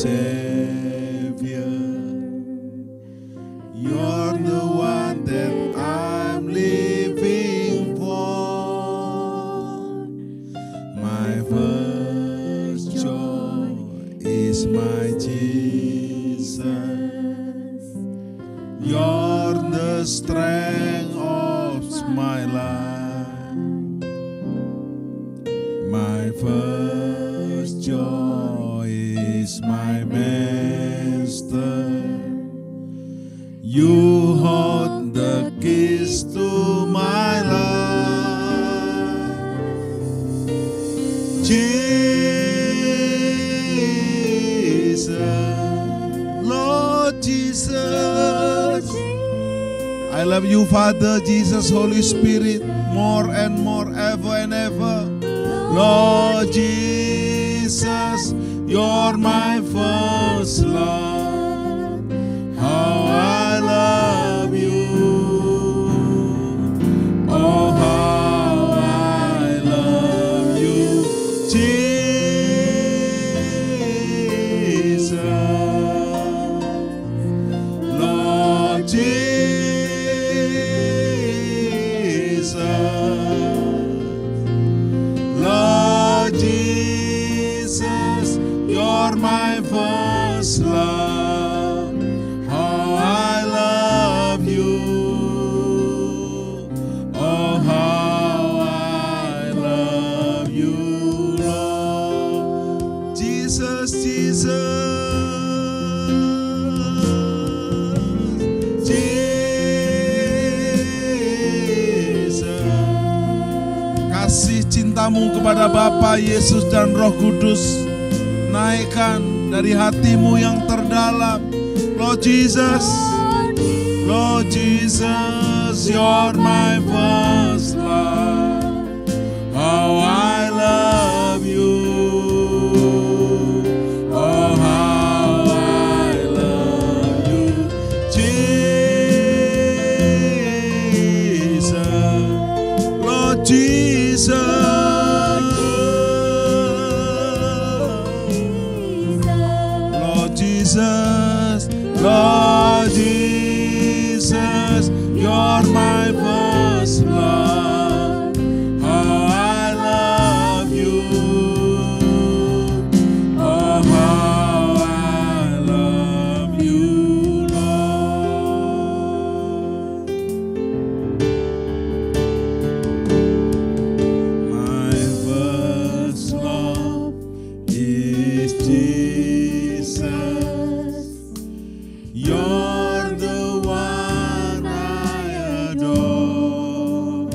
Savior. You're the one that I'm living for. My first joy is my Jesus. You're the strength of my life. My first joy is my Master. You hold the keys to my life. Jesus, Lord Jesus. I love you, Father, Jesus, Holy Spirit, more and more, ever and ever. Lord Jesus, you're my first love. How I love you. Oh, how I love you, Jesus. Lord Jesus. Lord Jesus, you're my first love. How I love you. Oh, how I love you, Lord. Jesus, Jesus. Jesus. Kasih cintamu kepada Bapa, Yesus dan Roh Kudus naikkan dari hatimu yang terdalam. Lord Jesus, Lord Jesus, you're my first love. How I love you. Oh, how I love you, Jesus. Lord Jesus. Jesus, Lord Jesus, you're my first love. How I love you. Oh, how I love you, Lord. My first love is Jesus. You're the one I adore.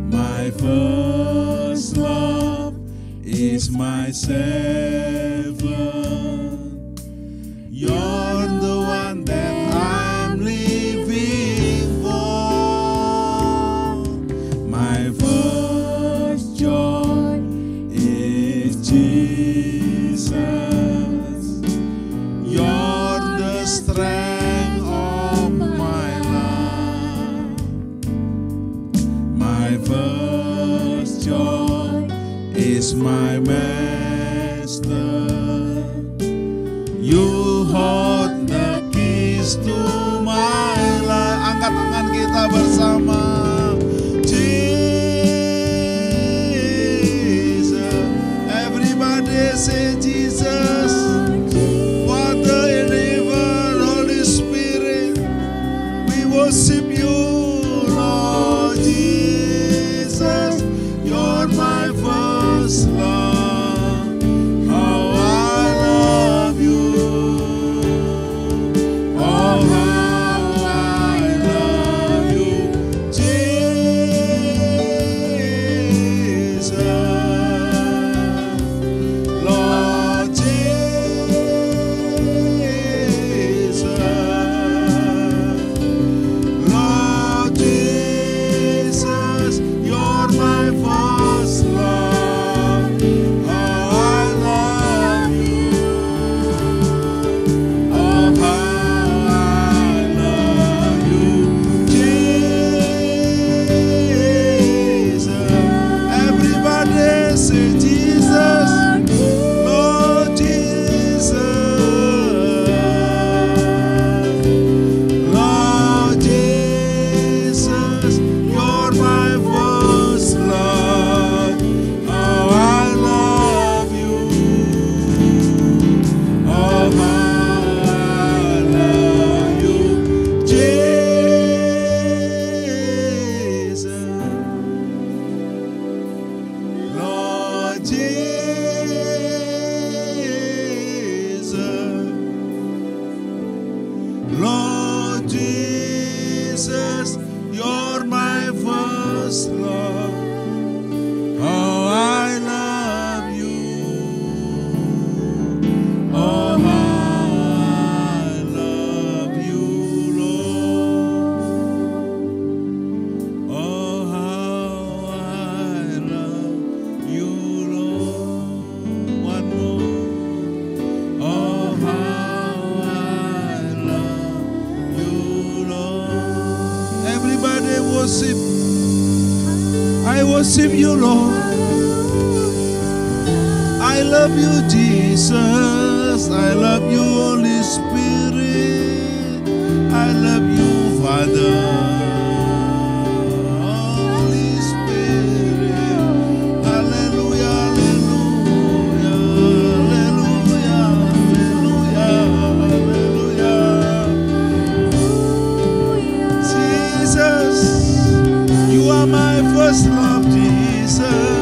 My first love is my Savior. You're the one that I'm living for. My first joy is Jesus. You're the strength of my life. My first joy is my Master. You hold the keys to my life. Angkat tangan kita bersama. Jesus, everybody say Jesus. Worship you, Lord Jesus. You're my first love. How I love you. Oh, how I love you, Jesus. Lord Jesus. Lord Jesus, you're my first love. Oh, I love you. Oh, how I love you, Lord. Oh, how I love you, Lord. One more. Oh, how I love you, Lord. Everybody worship. I worship you, Lord. I love you, Jesus. I love you, Holy Spirit. I love you, Father. Holy Spirit. Hallelujah, hallelujah, hallelujah, hallelujah, hallelujah. Jesus, you are my first love, Jesus.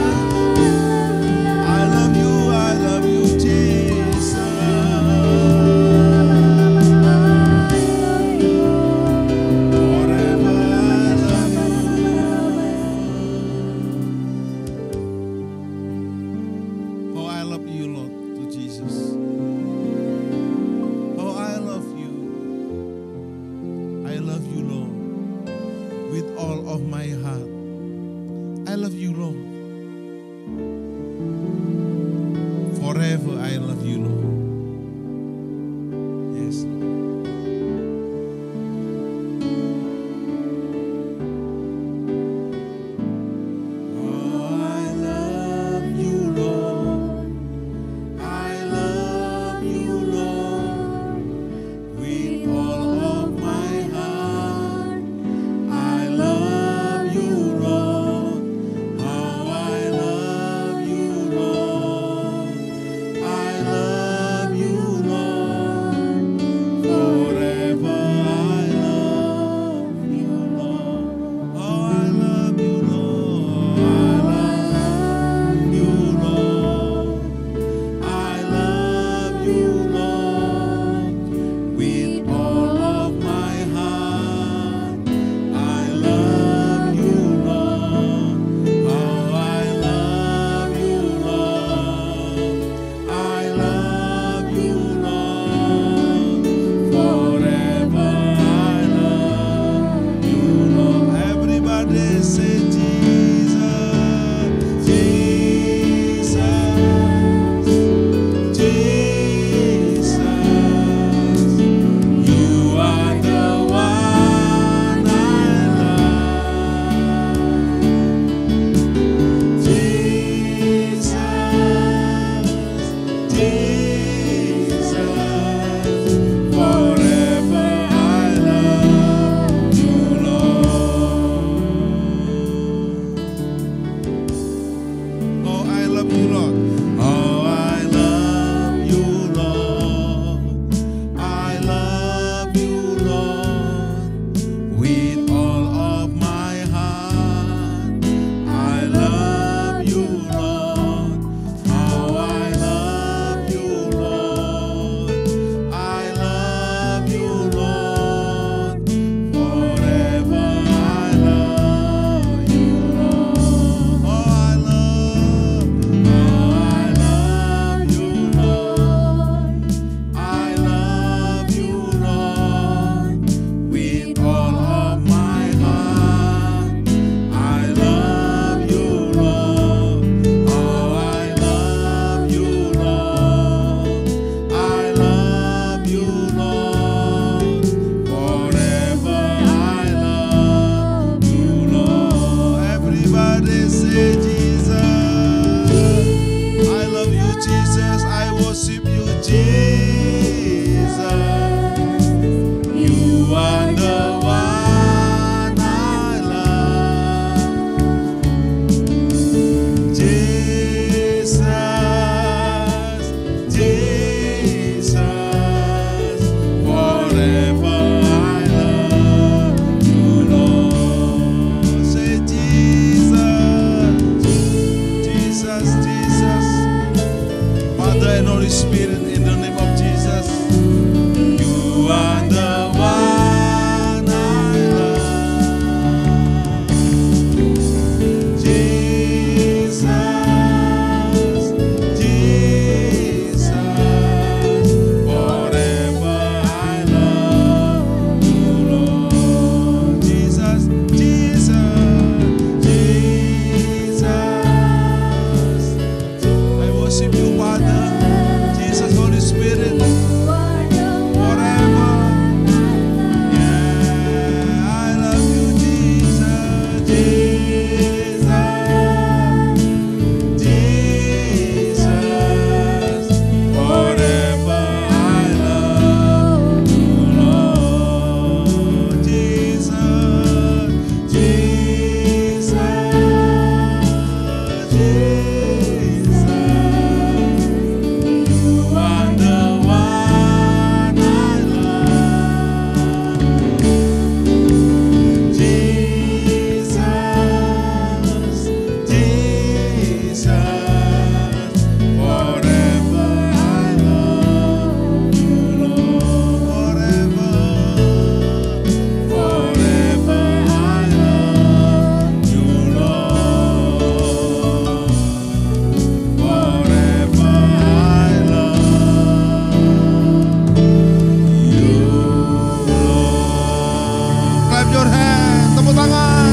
Clap your hand, tepuk tangan.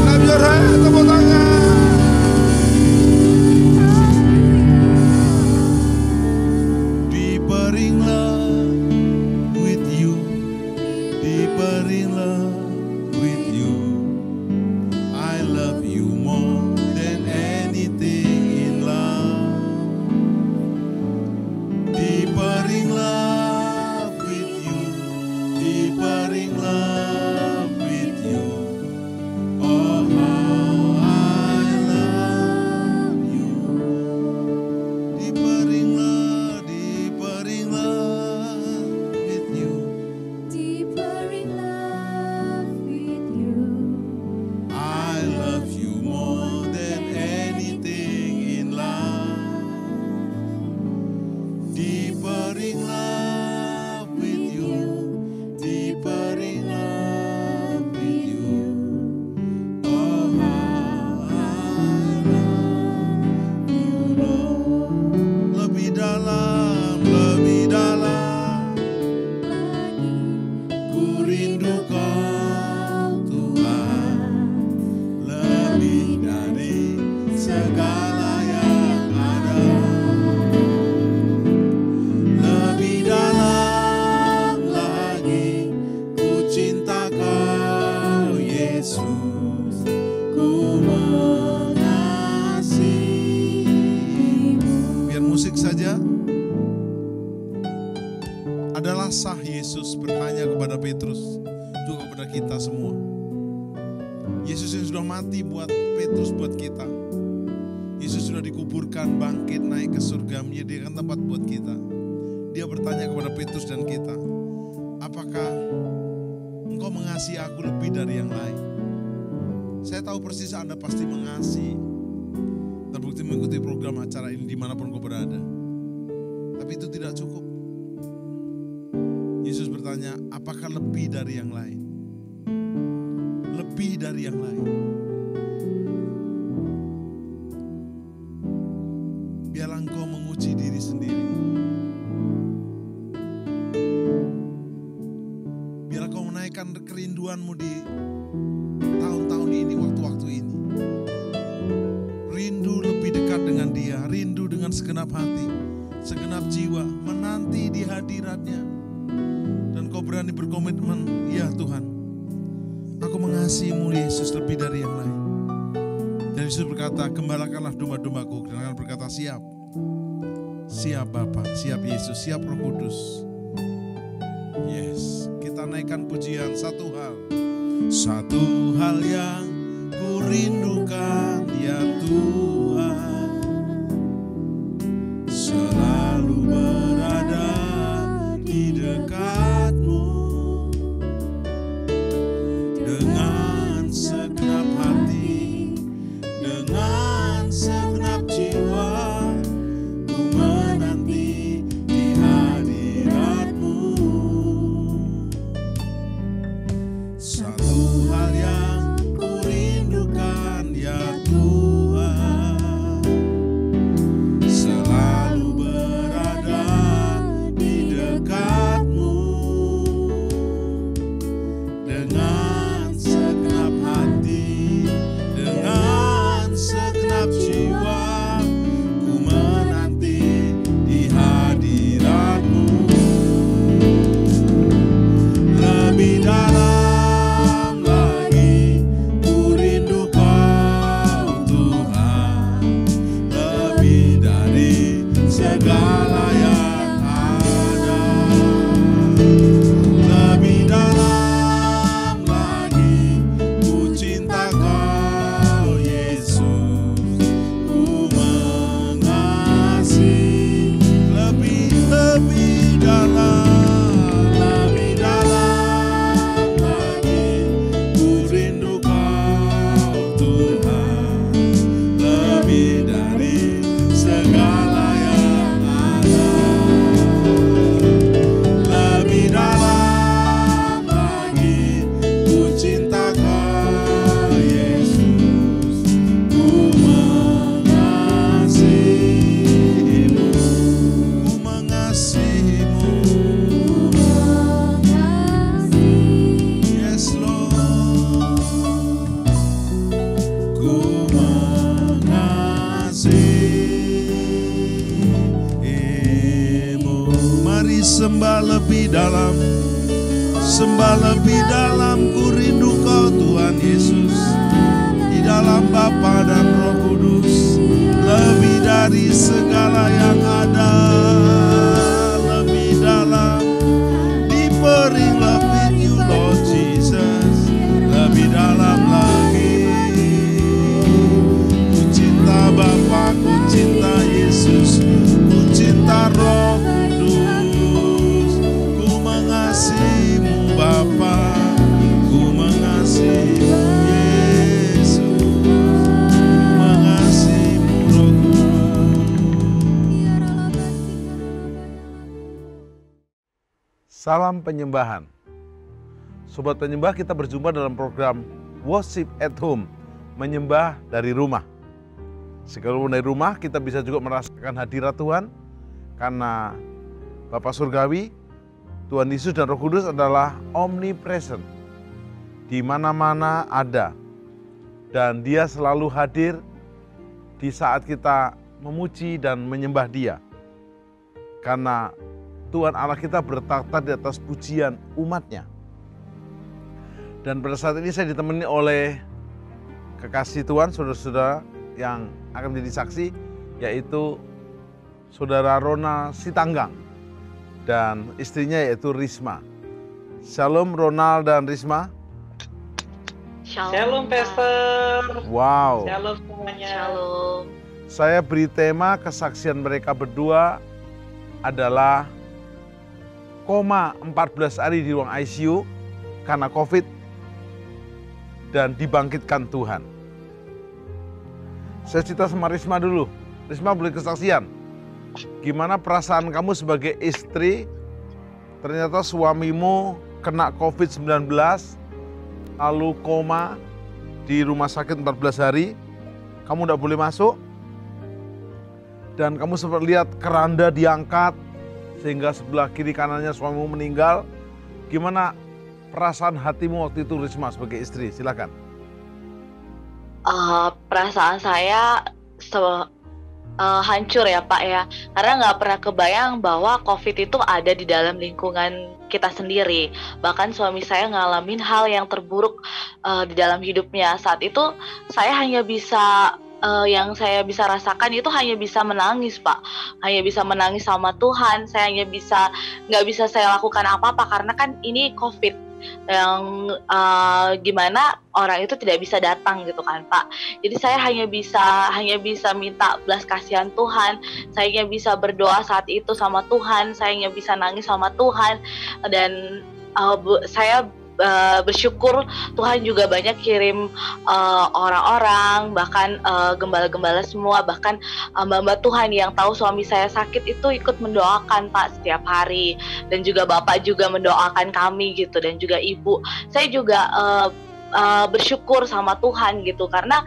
Clap your hand, tepuk tangan. Deeper in love with you, deeper in love with you. I love you more than anything in love. Deeper in love with you, deeper in love with you. Oh, how I love you. Deeper in love with you. Deeper in love with you. I love you more than anything in love. Deeper in love with you. Deeper in love with you. Oh, how I love you, Lord. Lebih dalam, lebih dalam. Ku rindu Kau Tuhan, lebih dari segala yang ada. Lebih dalam lagi, ku cinta Kau Yesus, ku mengasihimu. Biar musik saja. Adalah sah Yesus bertanya kepada Petrus, juga kepada kita semua. Yesus yang sudah mati buat Petrus, buat kita. Yesus sudah dikuburkan, bangkit, naik ke surga, menyediakan tempat buat kita. Dia bertanya kepada Petrus dan kita, apakah engkau mengasihi aku lebih dari yang lain? Saya tahu persis Anda pasti mengasihi. Terbukti mengikuti program acara ini dimanapun kau berada. Tapi itu tidak cukup. Yesus bertanya, apakah lebih dari yang lain? Lebih dari yang lain. Biarlah engkau menguji diri sendiri. Biarlah kau menaikkan kerinduanmu di tahun-tahun ini, waktu-waktu ini. Rindu lebih dekat dengan Dia, rindu dengan segenap hati, segenap jiwa, menanti di hadiratnya. Dan kau berani berkomitmen, ya Tuhan, aku mengasihimu Yesus lebih dari yang lain. Dan Yesus berkata, gembalakanlah domba-dombaku. Dan akan berkata, siap. Siap Bapa, siap Yesus, siap Roh Kudus. Yes, kita naikkan pujian. Satu hal yang ku rindukan, ya Tuhan, selalu berada di dekat-Mu dengan segenap hati, dengan segenap jiwa, ku menanti di hadirat-Mu. Satu hal yang ku rindukan, ya Tuhan, selalu berada di dekat-Mu dengan sembah lebih dalam. Sembah lebih dalam, ku rindu kau Tuhan Yesus. Di dalam Bapa dan Roh Kudus, lebih dari segala yang ada. Lebih dalam, deeper in love with you Lord Jesus. Lebih dalam lagi. Ku cinta Bapa, ku cinta Yesus, ku cinta Roh Kudus. Ku mengasihimu Bapa, ku mengasihi Yesus, ku mengasihimu Roh Kudus. Salam penyembahan. Sobat penyembah, kita berjumpa dalam program Worship at Home, menyembah dari rumah. Sekalipun dari rumah, kita bisa juga merasakan hadirat Tuhan, karena Bapa Surgawi, Tuhan Yesus dan Roh Kudus adalah omnipresent. Di mana-mana ada. Dan Dia selalu hadir di saat kita memuji dan menyembah Dia. Karena Tuhan Allah kita bertakhta di atas pujian umat-Nya. Dan pada saat ini saya ditemani oleh kekasih Tuhan, saudara-saudara yang akan menjadi saksi, yaitu Saudara Ronald Sitanggang dan istrinya yaitu Risma. Shalom Ronald dan Risma. Shalom Pastor. Wow. Shalom semuanya. Shalom. Saya beri tema kesaksian mereka berdua adalah koma 14 hari di ruang ICU karena COVID dan dibangkitkan Tuhan. Saya cerita sama Risma dulu. Risma boleh kesaksian. Gimana perasaan kamu sebagai istri, ternyata suamimu kena COVID-19, lalu koma di rumah sakit 14 hari, kamu tidak boleh masuk, dan kamu sempat lihat keranda diangkat, sehingga sebelah kiri kanannya suamimu meninggal. Gimana perasaan hatimu waktu itu Risma sebagai istri? Silakan. Perasaan saya hancur ya Pak ya, karena nggak pernah kebayang bahwa COVID itu ada di dalam lingkungan kita sendiri. Bahkan suami saya ngalamin hal yang terburuk di dalam hidupnya. Saat itu saya hanya bisa yang saya bisa rasakan itu hanya bisa menangis Pak, hanya bisa menangis sama Tuhan. Saya hanya bisa, nggak bisa saya lakukan apa-apa karena kan ini COVID yang gimana orang itu tidak bisa datang gitu kan Pak. Jadi saya hanya bisa minta belas kasihan Tuhan. Saya hanya bisa berdoa saat itu sama Tuhan. Saya hanya bisa nangis sama Tuhan. Dan saya bersyukur Tuhan juga banyak kirim orang-orang, bahkan gembala-gembala semua, bahkan mbak-mbak Tuhan yang tahu suami saya sakit itu ikut mendoakan Pak setiap hari, dan juga Bapak juga mendoakan kami gitu, dan juga Ibu. Saya juga bersyukur sama Tuhan gitu, karena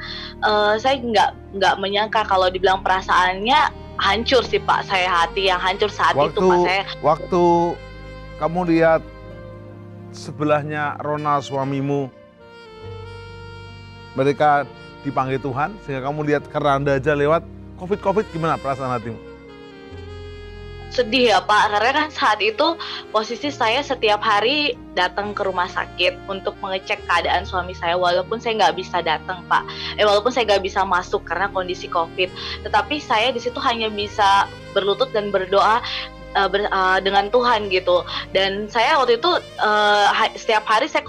saya nggak menyangka kalau dibilang perasaannya hancur sih Pak. Saya hati yang hancur saat itu Pak. Waktu kamu lihat sebelahnya Ronald suamimu, mereka dipanggil Tuhan, sehingga kamu lihat keranda aja lewat COVID, gimana perasaan hatimu? Sedih ya Pak, karena kan saat itu posisi saya setiap hari datang ke rumah sakit untuk mengecek keadaan suami saya, walaupun saya nggak bisa datang Pak, walaupun saya nggak bisa masuk karena kondisi COVID, tetapi saya di situ hanya bisa berlutut dan berdoa dengan Tuhan gitu. Dan saya waktu itu setiap hari saya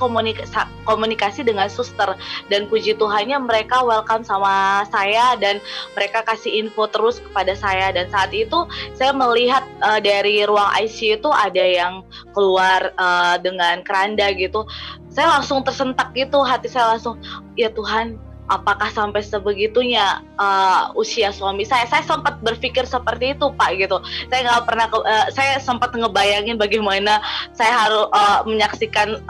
komunikasi dengan suster, dan puji Tuhannya mereka welcome sama saya dan mereka kasih info terus kepada saya. Dan saat itu saya melihat dari ruang ICU itu ada yang keluar dengan keranda gitu. Saya langsung tersentak gitu, hati saya langsung, ya Tuhan, apakah sampai sebegitunya usia suami saya? Saya sempat berpikir seperti itu Pak gitu. Saya nggak pernah, saya sempat ngebayangin bagaimana saya harus menyaksikan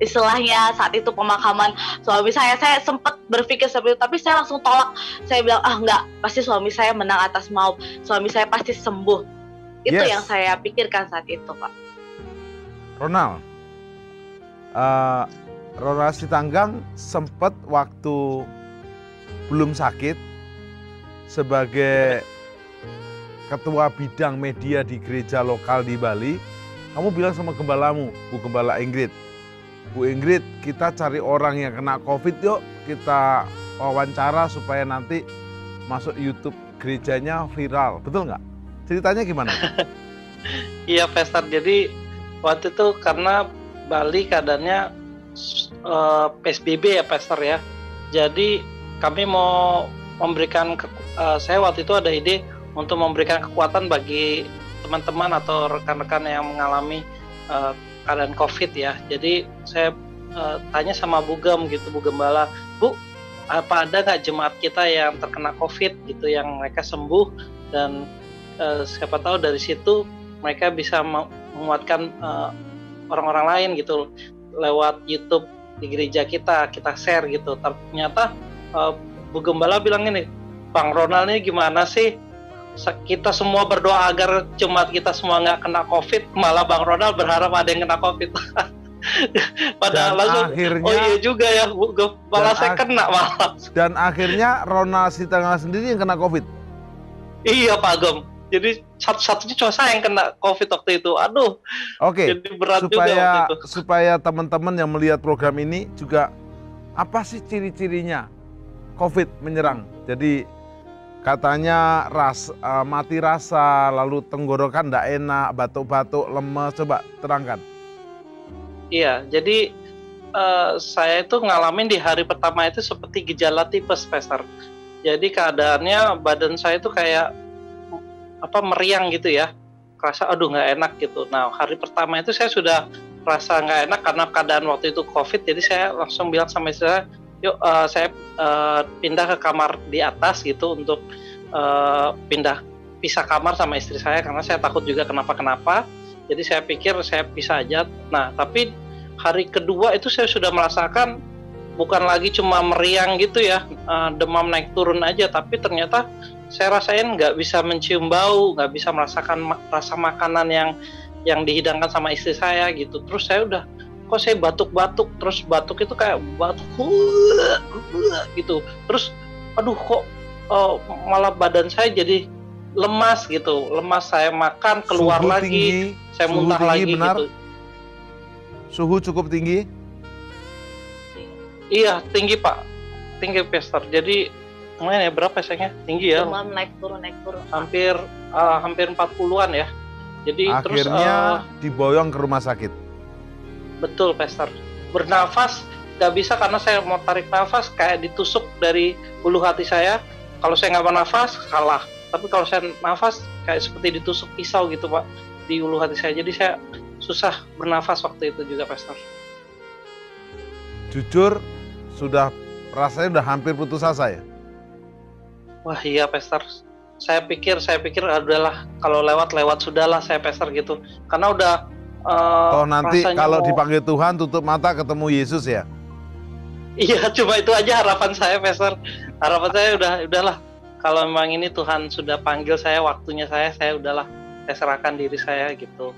istilahnya saat itu pemakaman suami saya. Saya sempat berpikir seperti itu, tapi saya langsung tolak. Saya bilang, enggak, pasti suami saya menang atas maut. Suami saya pasti sembuh. Itu yang saya pikirkan saat itu Pak. Ronald, Ronald Sitanggang sempat waktu belum sakit sebagai ketua bidang media di gereja lokal di Bali, kamu bilang sama gembalamu, Bu Gembala Ingrid, Bu Ingrid, kita cari orang yang kena COVID yuk, kita wawancara supaya nanti masuk YouTube gerejanya viral, betul nggak? Ceritanya gimana? Iya, Pastor. Jadi waktu itu karena Bali keadaannya PSBB ya, Pastor ya. Jadi kami mau memberikan, saya waktu itu ada ide untuk memberikan kekuatan bagi teman-teman atau rekan-rekan yang mengalami keadaan COVID ya. Jadi saya tanya sama Bu Gem gitu, Bu Gembala, Bu, apa ada nggak jemaat kita yang terkena COVID gitu, yang mereka sembuh dan siapa tahu dari situ mereka bisa menguatkan orang-orang lain gitu lewat YouTube di gereja kita share gitu. Ternyata Bu Gembala bilang ini, Bang Ronald ini gimana sih? Kita semua berdoa agar jemaat kita semua nggak kena COVID, malah Bang Ronald berharap ada yang kena COVID. Padahal langsung, akhirnya, oh iya juga ya, Bu Gembala saya kena malah. Dan akhirnya Ronald Sitanggal sendiri yang kena COVID. Iya Pak Gem. Jadi satu-satunya cuma saya yang kena COVID waktu itu. Aduh. Oke. Jadi berat juga waktu itu. Supaya teman-teman yang melihat program ini juga, apa sih ciri-cirinya COVID menyerang? Jadi katanya mati rasa, lalu tenggorokan tidak enak, batuk-batuk, lemes. Coba terangkan. Iya, jadi saya itu ngalamin di hari pertama itu seperti gejala tipes, Pastor. Jadi keadaannya badan saya itu kayak meriang gitu ya, kerasa aduh nggak enak gitu. Nah hari pertama itu saya sudah rasa nggak enak karena keadaan waktu itu COVID, jadi saya langsung bilang sama istri saya, yuk saya pindah ke kamar di atas gitu untuk pisah kamar sama istri saya karena saya takut juga kenapa-kenapa. Jadi saya pikir saya pisah aja. Nah tapi hari kedua itu saya sudah merasakan bukan lagi cuma meriang gitu ya, demam naik turun aja, tapi ternyata saya rasain nggak bisa mencium bau, nggak bisa merasakan rasa makanan yang dihidangkan sama istri saya gitu. Terus saya udah, kok saya batuk-batuk, terus batuk itu kayak batuk gitu. Terus aduh kok malah badan saya jadi lemas gitu, lemas. Saya makan keluar suhu lagi, tinggi, saya muntah lagi benar? Gitu. Suhu cukup tinggi? Iya tinggi Pak, tinggi Pastor. Jadi lumayan ya, berapa sayangnya? Tinggi ya. Demam naik turun. Hampir 40-an ya. Jadi akhirnya diboyong ke rumah sakit. Betul, Pastor. Bernafas nggak bisa karena saya mau tarik nafas kayak ditusuk dari ulu hati saya. Kalau saya nggak bernafas kalah. Tapi kalau saya nafas kayak seperti ditusuk pisau gitu Pak di ulu hati saya. Jadi saya susah bernafas waktu itu juga, Pastor. Jujur rasanya udah hampir putus asa ya? Wah iya Pastor, saya pikir adalah kalau lewat sudahlah saya Pastor gitu, karena udah nanti kalau dipanggil Tuhan tutup mata ketemu Yesus ya? Iya, cuma itu aja harapan saya Pastor. Harapan saya udahlah kalau memang ini Tuhan sudah panggil saya, waktunya saya udahlah, saya serahkan diri saya gitu.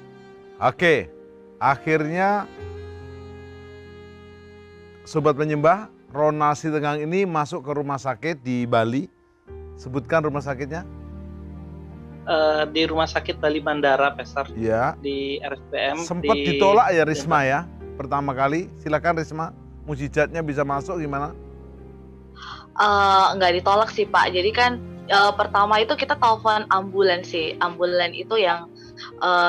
Oke, akhirnya Sobat Penyembah, Ronald Sitanggang ini masuk ke rumah sakit di Bali. Sebutkan rumah sakitnya. Di Rumah Sakit Bali Mandara, Pastor. Iya. Di RSPM. Sempat ditolak ya Risma ya, pertama kali. Silakan Risma, mujizatnya bisa masuk gimana? Nggak ditolak sih Pak. Jadi kan pertama itu kita telepon ambulans sih. Ambulans itu yang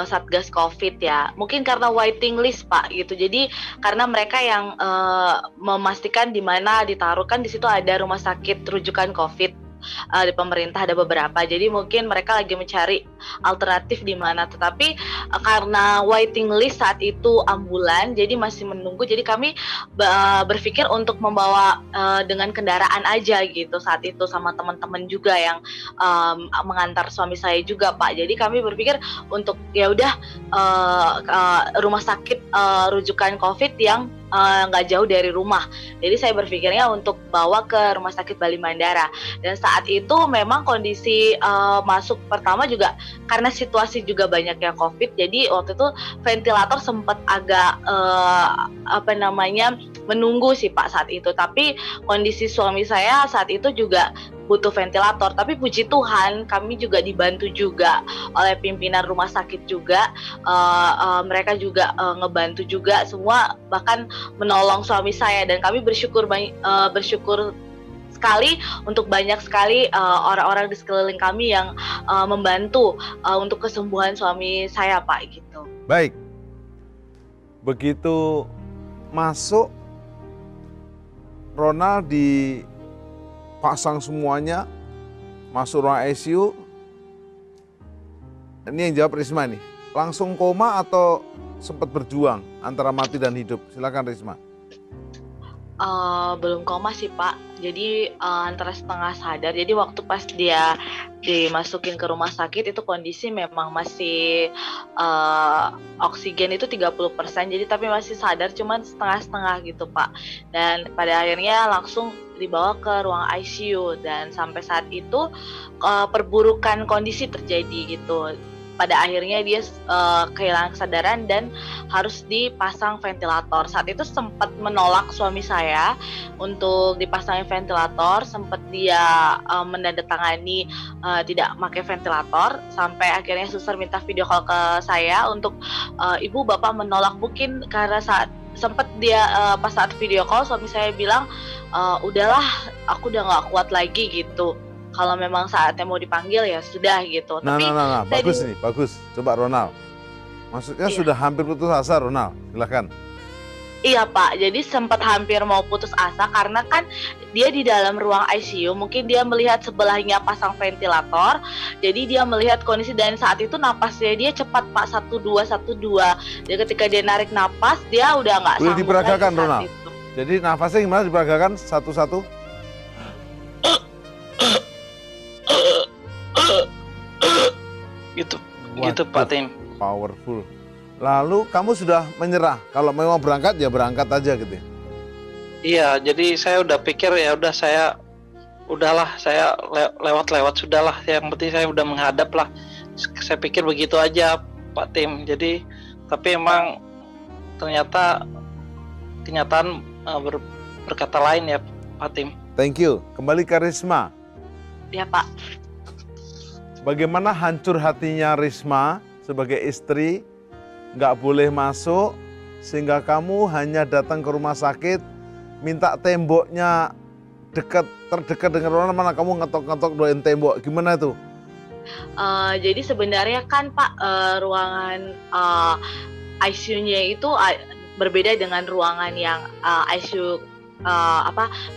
Satgas COVID ya. Mungkin karena waiting list Pak gitu. Jadi karena mereka yang memastikan di mana ditaruhkan, di situ ada rumah sakit rujukan COVID. Di pemerintah ada beberapa, jadi mungkin mereka lagi mencari alternatif di mana, tetapi karena waiting list saat itu ambulan, jadi masih menunggu, jadi kami berpikir untuk membawa dengan kendaraan aja gitu saat itu, sama teman-teman juga yang mengantar suami saya juga Pak. Jadi kami berpikir untuk ya udah rumah sakit rujukan COVID yang nggak jauh dari rumah. Jadi saya berpikirnya untuk bawa ke Rumah Sakit Bali Mandara. Dan saat itu memang kondisi masuk pertama juga karena situasi juga banyak yang COVID. Jadi waktu itu ventilator sempat agak menunggu sih Pak saat itu. Tapi kondisi suami saya saat itu juga butuh ventilator. Tapi puji Tuhan kami juga dibantu juga oleh pimpinan rumah sakit juga. Mereka juga ngebantu juga semua, bahkan menolong suami saya, dan kami bersyukur sekali untuk banyak sekali orang-orang di sekeliling kami yang membantu untuk kesembuhan suami saya, Pak, gitu. Baik, begitu masuk, Ronald dipasang semuanya, masuk ruang ICU. Ini yang jawab Risma nih, langsung koma atau sempat berjuang antara mati dan hidup? Silakan Risma. Belum koma sih, Pak. Jadi antara setengah sadar. Jadi waktu pas dia dimasukin ke rumah sakit itu kondisi memang masih oksigen itu 30%. Jadi tapi masih sadar cuman setengah-setengah gitu, Pak. Dan pada akhirnya langsung dibawa ke ruang ICU, dan sampai saat itu perburukan kondisi terjadi gitu. Pada akhirnya dia kehilangan kesadaran dan harus dipasang ventilator. Saat itu sempat menolak suami saya untuk dipasangin ventilator, sempat dia menandatangani tidak pakai ventilator, sampai akhirnya suster minta video call ke saya untuk ibu bapak menolak, mungkin karena sempat dia pas saat video call suami saya bilang udahlah aku udah nggak kuat lagi gitu. Kalau memang saatnya mau dipanggil ya sudah gitu. Nah, bagus nih, bagus. Coba Ronald. Maksudnya sudah hampir putus asa, Ronald. Silakan. Iya, Pak, jadi sempat hampir mau putus asa karena kan dia di dalam ruang ICU, mungkin dia melihat sebelahnya pasang ventilator, jadi dia melihat kondisi, dan saat itu napasnya dia cepat, Pak, 1212. Jadi ketika dia narik napas, dia udah nggak sanggup diperagakan, lagi saat Ronald. itu. Jadi nafasnya gimana diperagakan satu-satu? Gitu Pak Tim. Powerful. Lalu kamu sudah menyerah, kalau memang berangkat ya berangkat aja gitu ya? Iya, jadi saya udah pikir ya udah saya lewat sudahlah, yang penting saya udah menghadap lah. Saya pikir begitu aja Pak Tim. Jadi tapi emang ternyata kenyataan berkata lain ya Pak Tim. Thank you. Kembali ke Risma. Ya, Pak. Bagaimana hancur hatinya Risma sebagai istri, nggak boleh masuk, sehingga kamu hanya datang ke rumah sakit, minta temboknya terdekat dengan ruangan, mana kamu ngetok-ngetok doain tembok, gimana itu? Jadi sebenarnya kan Pak, ruangan ICU-nya itu berbeda dengan ruangan yang ICU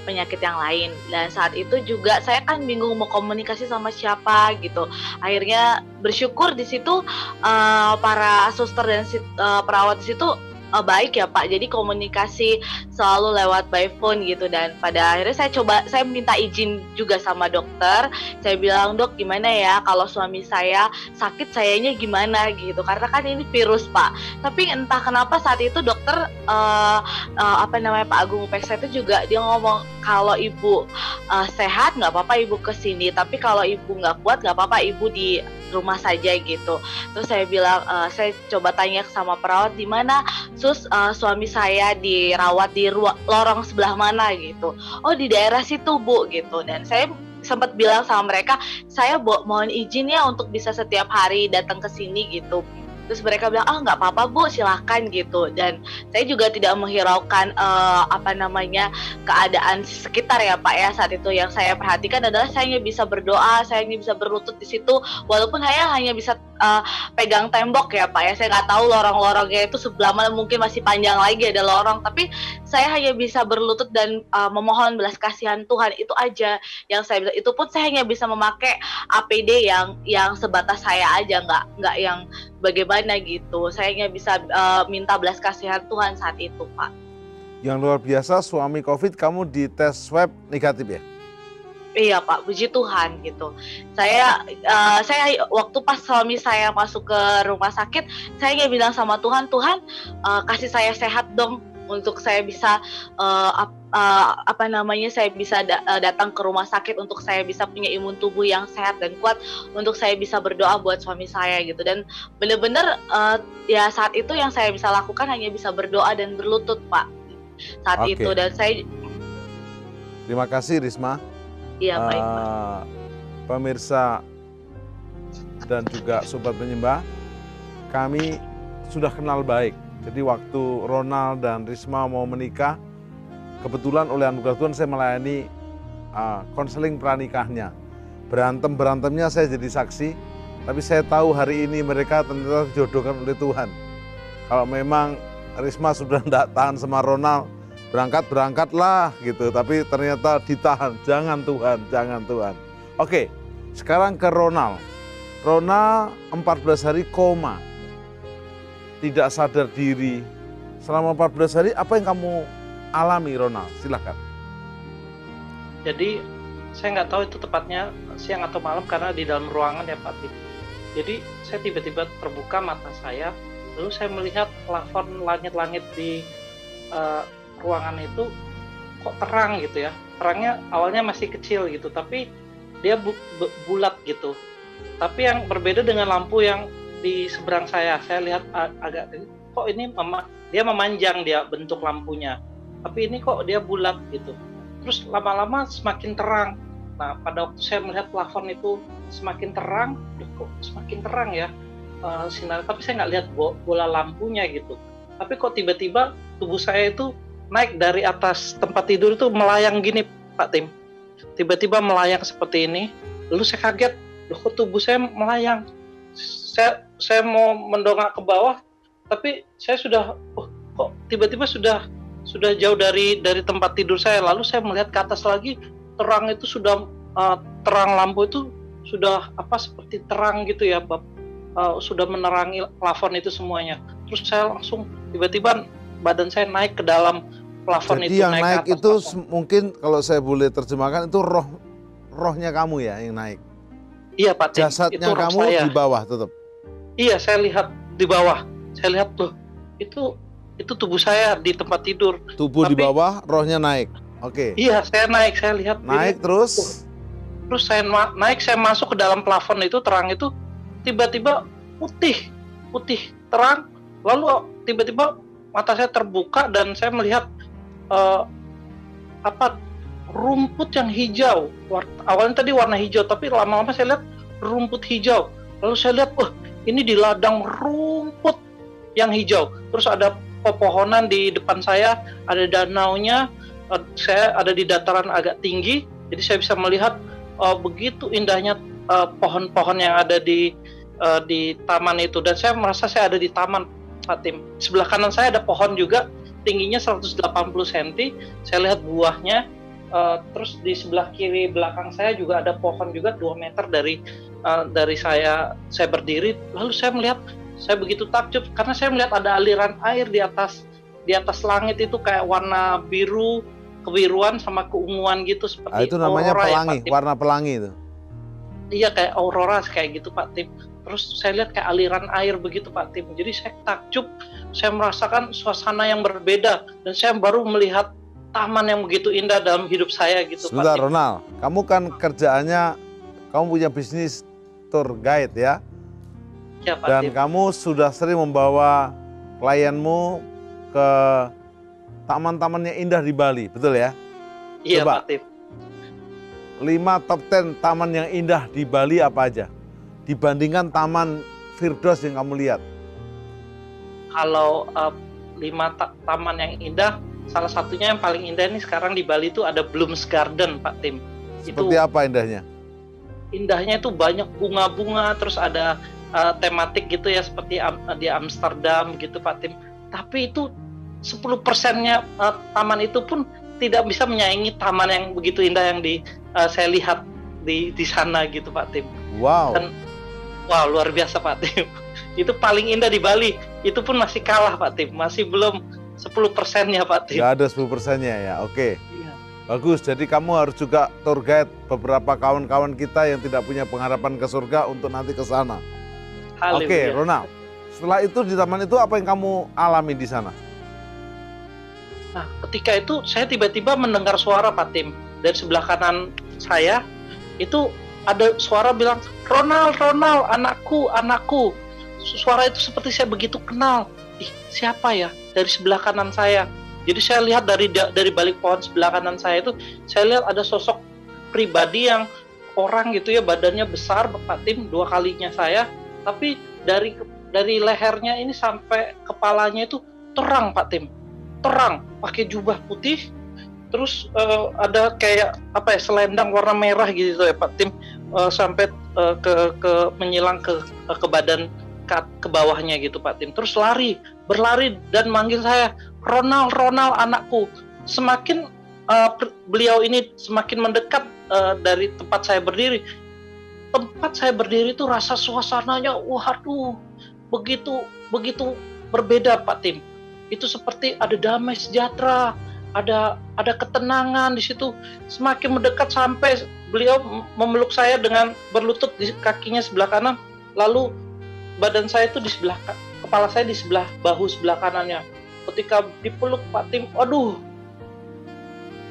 penyakit yang lain, dan saat itu juga saya kan bingung mau komunikasi sama siapa gitu. Akhirnya bersyukur di situ para suster dan perawat di situ baik ya Pak, jadi komunikasi selalu lewat by phone gitu. Dan pada akhirnya saya minta izin juga sama dokter. Saya bilang, dok gimana ya kalau suami saya sakit, sayanya gimana gitu, karena kan ini virus Pak. Tapi entah kenapa saat itu dokter Pak Agung Peksa itu juga dia ngomong, kalau ibu sehat nggak apa-apa ibu kesini, tapi kalau ibu nggak kuat nggak apa-apa ibu di rumah saja gitu. Terus saya bilang, saya coba tanya sama perawat, di mana sus suami saya dirawat di lorong sebelah mana gitu. Oh di daerah situ Bu gitu. Dan saya sempat bilang sama mereka, saya mohon izin ya untuk bisa setiap hari datang ke sini gitu. Terus mereka bilang, nggak apa-apa Bu, silahkan gitu. Dan saya juga tidak menghiraukan keadaan sekitar ya Pak ya. Saat itu yang saya perhatikan adalah saya hanya bisa berdoa, saya hanya bisa berlutut di situ, walaupun saya hanya bisa pegang tembok ya Pak ya. Saya nggak tahu lorong-lorongnya itu sebelah mana, mungkin masih panjang lagi ada lorong, tapi saya hanya bisa berlutut dan memohon belas kasihan Tuhan, itu aja yang saya bisa. Itu pun saya hanya bisa memakai APD yang sebatas saya aja, nggak yang bagaimana gitu. Saya hanya bisa minta belas kasihan Tuhan saat itu Pak. Yang luar biasa, suami COVID kamu di tes swab negatif ya? Iya Pak, puji Tuhan gitu. Saya waktu pas suami saya masuk ke rumah sakit, saya hanya bilang sama Tuhan, kasih saya sehat dong, untuk saya bisa saya bisa datang ke rumah sakit, untuk saya bisa punya imun tubuh yang sehat dan kuat, untuk saya bisa berdoa buat suami saya gitu. Dan benar-benar ya saat itu yang saya bisa lakukan hanya bisa berdoa dan berlutut Pak saat itu. Dan saya terima kasih Risma. Iya, baik, Pak. Pemirsa dan juga sobat penyembah, kami sudah kenal baik. Jadi waktu Ronald dan Risma mau menikah, kebetulan oleh anugerah Tuhan saya melayani konseling pranikahnya. Berantemnya saya jadi saksi, tapi saya tahu hari ini mereka ternyata dijodohkan oleh Tuhan. Kalau memang Risma sudah tidak tahan sama Ronald, berangkatlah gitu, tapi ternyata ditahan. Jangan Tuhan. Oke, sekarang ke Ronald. Ronald 14 hari koma, tidak sadar diri. Selama 14 hari apa yang kamu alami, Ronald? Silakan. Jadi saya nggak tahu itu tepatnya siang atau malam karena di dalam ruangan ya Pak Tim. Jadi saya tiba-tiba terbuka mata saya, lalu saya melihat plafon langit-langit di ruangan itu kok terang gitu ya. Terangnya awalnya masih kecil gitu, tapi dia bulat gitu. Tapi yang berbeda dengan lampu yang di seberang saya lihat agak kok ini dia memanjang dia bentuk lampunya. Tapi ini kok dia bulat gitu. Terus lama-lama semakin terang. Nah, pada waktu saya melihat plafon itu semakin terang, kok semakin terang ya sinar. Tapi saya nggak lihat bola lampunya gitu. Tapi kok tiba-tiba tubuh saya itu naik dari atas tempat tidur itu melayang gini, Pak Tim. Tiba-tiba melayang seperti ini. Lalu saya kaget, loh kok tubuh saya melayang. Saya mau mendongak ke bawah, tapi saya sudah kok tiba-tiba sudah jauh dari tempat tidur saya. Lalu saya melihat ke atas lagi, terang itu sudah terang lampu itu sudah seperti terang gitu ya, sudah menerangi plafon itu semuanya. Terus saya langsung tiba-tiba badan saya naik ke dalam plafon. Jadi itu. yang naik itu plafon. Mungkin kalau saya boleh terjemahkan itu rohnya kamu ya yang naik. Iya Pak Tim. Jasadnya itu kamu saya. di bawah tetap. Iya, saya lihat di bawah. Saya lihat tuh itu tubuh saya di tempat tidur. Tubuh di bawah, rohnya naik. Oke. Iya, saya naik, saya lihat. Naik terus. Terus saya naik, saya masuk ke dalam plafon itu, terang itu tiba-tiba putih terang. Lalu tiba-tiba mata saya terbuka dan saya melihat rumput yang hijau. Awalnya tadi warna hijau, tapi lama-lama saya lihat rumput hijau. Lalu saya lihat, ini di ladang rumput yang hijau. Terus ada pepohonan di depan saya, ada danaunya. Saya ada di dataran agak tinggi, jadi saya bisa melihat begitu indahnya pohon-pohon yang ada di taman itu. Dan saya merasa saya ada di taman, Pak Tim. Sebelah kanan saya ada pohon juga, tingginya 180 cm. Saya lihat buahnya. Terus di sebelah kiri belakang saya juga ada pohon juga 2 meter dari saya berdiri. Lalu saya melihat, saya begitu takjub karena saya melihat ada aliran air di atas langit itu kayak warna biru, kebiruan sama keunguan gitu seperti itu namanya aurora, pelangi, ya, warna pelangi itu. Iya, kayak aurora kayak gitu Pak Tim. Terus saya lihat kayak aliran air begitu Pak Tim. Jadi saya takjub, saya merasakan suasana yang berbeda dan saya baru melihat taman yang begitu indah dalam hidup saya gitu. Sebentar Pak Tim. Ronald, kamu kan kerjaannya, kamu punya bisnis tour guide ya? Ya, Pak Dan Tim. kamu sudah sering membawa klienmu ke taman-taman yang indah di Bali, betul ya? Iya Coba. Pak Tim. 5 top 10 taman yang indah di Bali apa aja? Dibandingkan Taman Firdaus yang kamu lihat. Kalau 5 taman yang indah, salah satunya yang paling indah ini sekarang di Bali itu ada Blooms Garden, Pak Tim. Seperti apa indahnya? Indahnya itu banyak bunga-bunga, terus ada tematik gitu ya, seperti di Amsterdam gitu Pak Tim. Tapi itu 10%-nya taman itu pun tidak bisa menyaingi taman yang begitu indah yang saya lihat di sana gitu Pak Tim. Wow. Dan wow, luar biasa Pak Tim. Itu paling indah di Bali. Itu pun masih kalah Pak Tim, masih belum 10%-nya Pak Tim. Nggak ada 10%-nya ya, oke. Iya. Bagus, jadi kamu harus juga tour guide beberapa kawan-kawan kita yang tidak punya pengharapan ke surga untuk nanti ke sana. Oke, Ronald. Setelah itu di taman itu apa yang kamu alami di sana? Nah, ketika itu saya tiba-tiba mendengar suara Pak Tim. Dari sebelah kanan saya itu ada suara bilang, Ronald, anakku. Suara itu seperti saya begitu kenal. Siapa ya? Dari sebelah kanan saya. Jadi saya lihat dari balik pohon sebelah kanan saya itu, saya lihat ada sosok pribadi yang orang gitu ya, badannya besar Pak Tim, 2 kalinya saya, tapi dari lehernya ini sampai kepalanya itu terang Pak Tim, terang, pakai jubah putih, terus ada kayak apa ya, selendang warna merah gitu ya Pak Tim, sampai ke menyilang ke badan, ke bawahnya gitu Pak Tim. Terus berlari dan manggil saya, Ronald anakku. Semakin beliau ini semakin mendekat dari tempat saya berdiri. Tempat saya berdiri itu rasa suasananya, waduh, begitu berbeda Pak Tim. Itu seperti ada damai sejahtera, ada ketenangan di situ. Semakin mendekat sampai beliau memeluk saya dengan berlutut di kakinya sebelah kanan, lalu badan saya itu di sebelah, kepala saya di sebelah bahu sebelah kanannya. Ketika dipeluk Pak Tim, aduh,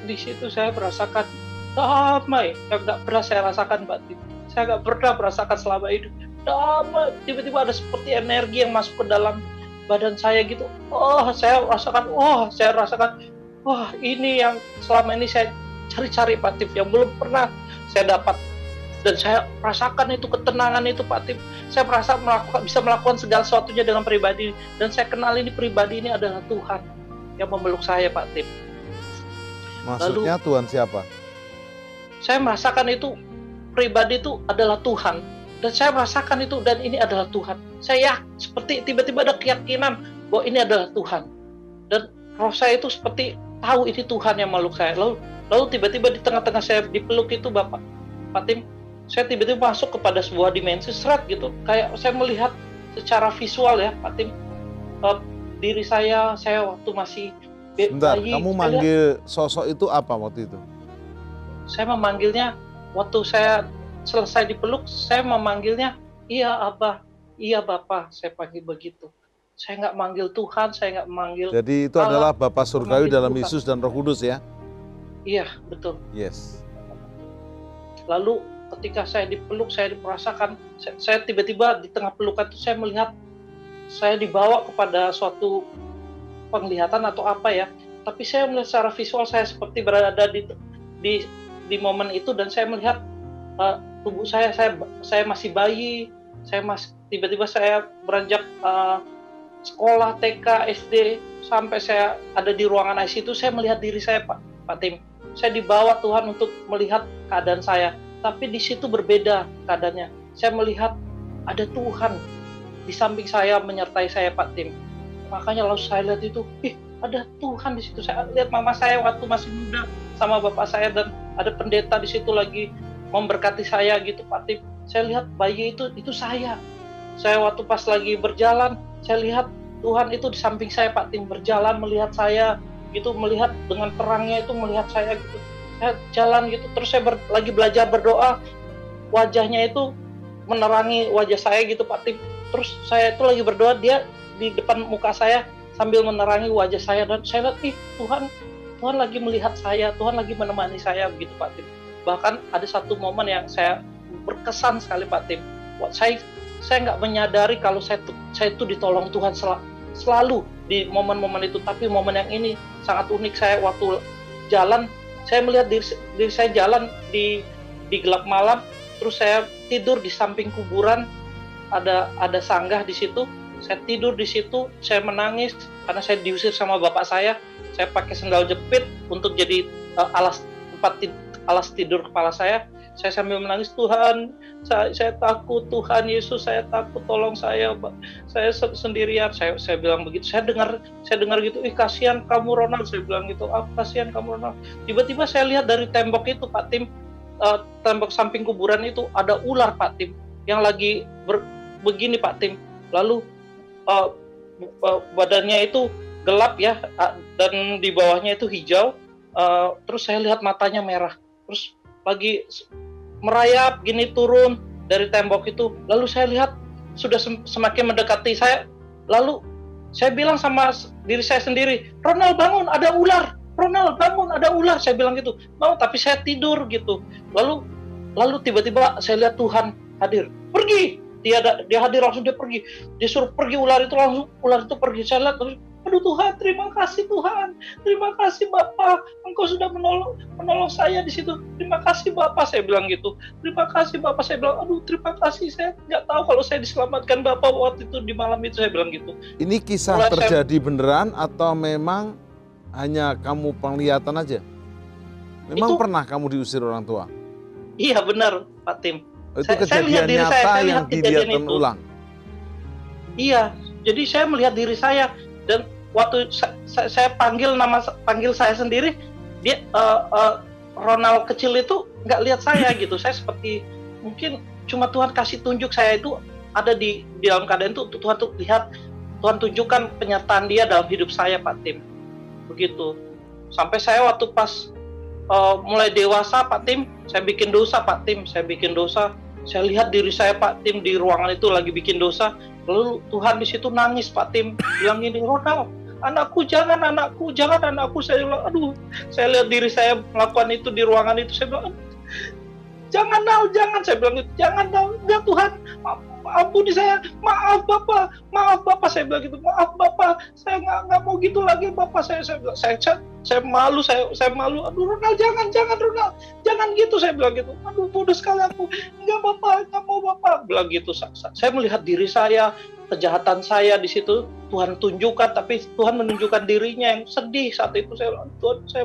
di situ saya merasakan damai yang nggak pernah saya rasakan Pak Tim. Saya nggak pernah merasakan selama hidup. Damai, tiba-tiba ada seperti energi yang masuk ke dalam badan saya gitu. Saya rasakan, wah ini yang selama ini saya cari-cari Pak Tim, yang belum pernah saya dapat. Dan saya rasakan itu ketenangan itu Pak Tim. Saya merasa bisa melakukan segala sesuatunya dengan pribadi. Dan saya kenal ini pribadi ini adalah Tuhan yang memeluk saya Pak Tim. Maksudnya lalu, Tuhan siapa? Saya merasakan itu pribadi itu adalah Tuhan. Dan saya merasakan itu, dan ini adalah Tuhan. Saya seperti tiba-tiba ada keyakinan bahwa ini adalah Tuhan. Dan roh saya itu seperti tahu ini Tuhan yang memeluk saya. Lalu tiba-tiba di tengah-tengah saya dipeluk itu Pak Tim, saya tiba-tiba masuk kepada sebuah dimensi serat gitu. Kayak saya melihat secara visual ya Pak Tim, diri saya waktu masih Bentar, bayi. Kamu manggil sosok itu apa waktu itu? Saya memanggilnya, waktu saya selesai dipeluk, saya memanggilnya, iya Abah, iya Bapak, saya panggil begitu. Saya nggak manggil Tuhan, saya nggak manggil. Jadi itu Allah, adalah Bapa Surgawi dalam Tuhan. Yesus dan Roh Kudus ya? Iya, betul. Yes. Lalu ketika saya dipeluk, saya merasakan, saya tiba-tiba di tengah pelukan itu saya melihat, saya dibawa kepada suatu penglihatan atau apa ya, tapi saya melihat secara visual saya seperti berada di momen itu, dan saya melihat tubuh saya masih bayi, tiba-tiba saya beranjak sekolah TK, SD, sampai saya ada di ruangan ICU itu, saya melihat diri saya Pak Tim. Saya dibawa Tuhan untuk melihat keadaan saya, tapi di situ berbeda keadaannya. Saya melihat ada Tuhan di samping saya, menyertai saya Pak Tim. Makanya lalu saya lihat itu, ada Tuhan di situ. Saya lihat mama saya waktu masih muda sama bapak saya, dan ada pendeta di situ lagi memberkati saya gitu Pak Tim. Saya lihat bayi itu saya. Saya waktu pas lagi berjalan, saya lihat Tuhan itu di samping saya Pak Tim, berjalan melihat saya gitu, melihat dengan terangnya itu melihat saya gitu. Saya jalan gitu, terus saya lagi belajar berdoa, wajahnya itu menerangi wajah saya gitu Pak Tim. Terus saya itu lagi berdoa, dia di depan muka saya sambil menerangi wajah saya, dan saya lihat Tuhan lagi melihat saya, Tuhan lagi menemani saya begitu Pak Tim. Bahkan ada satu momen yang saya berkesan sekali Pak Tim. Saya nggak menyadari kalau saya itu ditolong Tuhan selalu di momen-momen itu, tapi momen yang ini sangat unik. Saya waktu jalan, saya melihat diri saya jalan di gelap malam, terus saya tidur di samping kuburan, ada sanggah di situ. Saya tidur di situ, saya menangis karena saya diusir sama bapak saya. Saya pakai sendal jepit untuk jadi alas tidur kepala saya. Saya sambil menangis, Tuhan, saya takut, Tuhan Yesus, saya takut, tolong saya sendirian. Saya bilang begitu. Saya dengar gitu, kasihan kamu Ronald, saya bilang gitu. Kasihan kamu Ronald. Tiba-tiba saya lihat dari tembok itu Pak Tim, tembok samping kuburan itu ada ular Pak Tim, yang lagi begini Pak Tim. Lalu badannya itu gelap ya, dan di bawahnya itu hijau. Terus saya lihat matanya merah, terus lagi merayap gini turun dari tembok itu. Lalu saya lihat sudah semakin mendekati saya. Lalu saya bilang sama diri saya sendiri, Ronald bangun, ada ular. Ronald bangun, ada ular. Saya bilang gitu. Mau, tapi saya tidur gitu. Lalu tiba-tiba saya lihat Tuhan hadir. Pergi. Dia hadir, langsung dia pergi. Dia suruh pergi ular itu, langsung ular itu pergi. Saya lihat terus aduh Tuhan, terima kasih Tuhan, terima kasih Bapak, Engkau sudah menolong saya di situ. Terima kasih Bapak, saya bilang gitu. Terima kasih Bapak, saya bilang, aduh terima kasih, saya nggak tahu kalau saya diselamatkan Bapak waktu itu di malam itu, saya bilang gitu. Ini kisah Mulai terjadi beneran atau memang hanya kamu penglihatan aja? Memang Itu- pernah kamu diusir orang tua? Iya benar Pak Tim. Itu Saya lihat kejadian diri nyata saya yang lihat kejadian dilihatkan itu. ulang. Iya, jadi saya melihat diri saya dan waktu saya panggil saya sendiri, dia Ronald kecil itu nggak lihat saya gitu. Saya seperti mungkin cuma Tuhan kasih tunjuk saya itu ada di dalam keadaan itu, Tuhan tuh lihat, Tuhan tunjukkan penyertaan Dia dalam hidup saya Pak Tim. Begitu. Sampai saya waktu pas mulai dewasa Pak Tim, saya bikin dosa Pak Tim, saya bikin dosa. Saya lihat diri saya Pak Tim di ruangan itu lagi bikin dosa. Lalu Tuhan di situ nangis Pak Tim, bilang gini, Ronald, anakku jangan anakku. Saya bilang, aduh, saya lihat diri saya melakukan itu di ruangan itu. Saya bilang, jangan Nal, jangan. Saya bilang, jangan Nal, ya Tuhan, ampuni saya, maaf Bapak, saya bilang gitu, maaf Bapak, saya nggak mau gitu lagi Bapak, saya malu, saya malu, aduh Ronald jangan Ronald, jangan gitu, saya bilang gitu, aduh bodoh sekali aku, nggak Bapak, nggak mau Bapak, bilang gitu. Saya melihat diri saya, kejahatan saya di situ, Tuhan tunjukkan, tapi Tuhan menunjukkan dirinya yang sedih saat itu. Saya bilang, Tuhan, saya